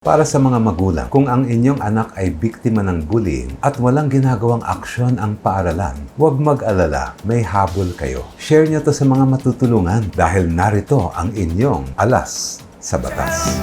Para sa mga magulang, kung ang inyong anak ay biktima ng bullying at walang ginagawang aksyon ang paaralan, huwag mag-alala, may habol kayo. Share niyo to sa mga matutulungan dahil narito ang inyong alas sa batas.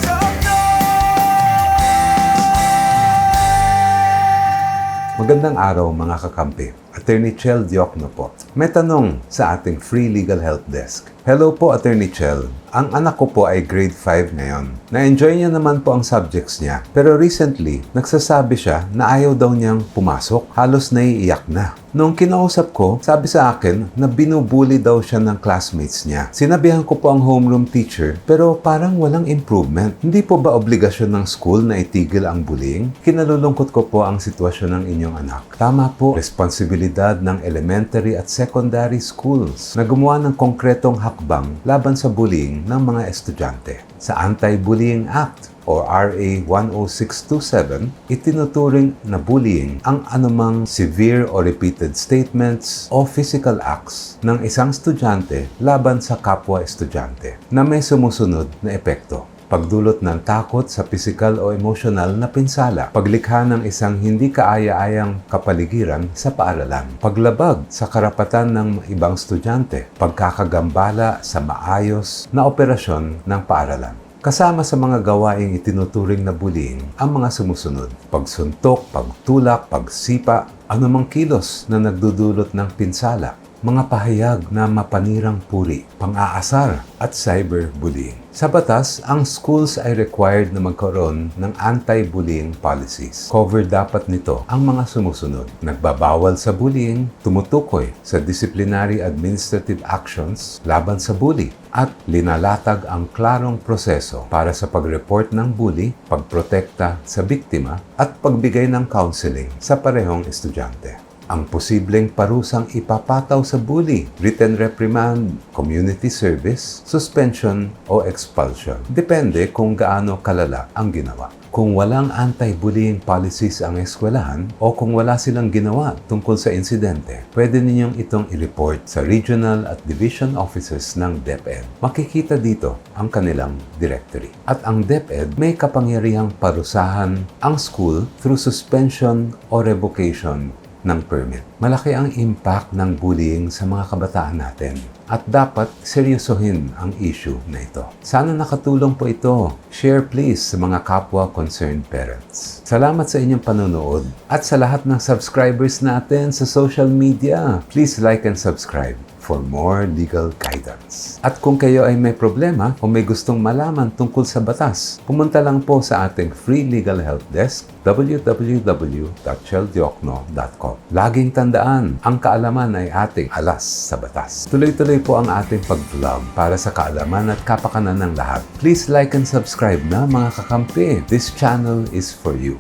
Magandang araw mga kakampi. Attorney Chel Diokno po. May tanong sa ating free legal help desk. Hello po Attorney Chel. Ang anak ko po ay grade 5 ngayon. Na-enjoy niya naman po ang subjects niya. Pero recently, nagsasabi siya na ayaw daw niyang pumasok. Halos naiiyak na. Noong kinausap ko, sabi sa akin na binubuli daw siya ng classmates niya. Sinabihan ko po ang homeroom teacher, pero parang walang improvement. Hindi po ba obligasyon ng school na itigil ang bullying? Kinalulungkot ko po ang sitwasyon ng inyong anak. Tama po, responsibilidad ng elementary at secondary schools na gumawa ng konkretong hakbang laban sa bullying ng mga estudyante. Sa Anti-Bullying Act o RA 10627, itinuturing na bullying ang anumang severe or repeated statements o physical acts ng isang estudyante laban sa kapwa estudyante na may sumusunod na epekto. Pagdulot ng takot sa pisikal o emosyonal na pinsala, paglikha ng isang hindi kaaya-ayang kapaligiran sa paaralan, paglabag sa karapatan ng ibang estudyante, pagkakagambala sa maayos na operasyon ng paaralan. Kasama sa mga gawaing itinuturing na bullying ang mga sumusunod: pagsuntok, pagtulak, pagsipa, anumang kilos na nagdudulot ng pinsala, mga pahayag na mapanirang puri, pang-aasar at cyberbullying. Sa batas, ang schools ay required na magkaroon ng anti-bullying policies. Cover dapat nito ang mga sumusunod: nagbabawal sa bullying, tumutukoy sa disciplinary administrative actions laban sa bully, at linalatag ang klarong proseso para sa pag-report ng bully, pagprotekta sa biktima, at pagbigay ng counseling sa parehong estudyante. Ang posibleng parusang ipapataw sa bully: written reprimand, community service, suspension o expulsion. Depende kung gaano kalala ang ginawa. Kung walang anti-bullying policies ang eskwelahan o kung wala silang ginawa tungkol sa insidente, pwede ninyong itong i-report sa regional at division offices ng DepEd. Makikita dito ang kanilang directory. At ang DepEd may kapangyarihang parusahan ang school through suspension o revocation ng permit. Malaki ang impact ng bullying sa mga kabataan natin at dapat seryosohin ang issue na ito. Sana nakatulong po ito. Share please sa mga kapwa concerned parents. Salamat sa inyong panonood at sa lahat ng subscribers natin sa social media. Please like and subscribe for more legal guidance. At kung kayo ay may problema o may gustong malaman tungkol sa batas, pumunta lang po sa ating free legal help desk, www.cheldiokno.com. Laging tandaan, ang kaalaman ay ating alas sa batas. Tuloy-tuloy po ang ating pag-vlog para sa kaalaman at kapakanan ng lahat. Please like and subscribe na mga kakampi. This channel is for you.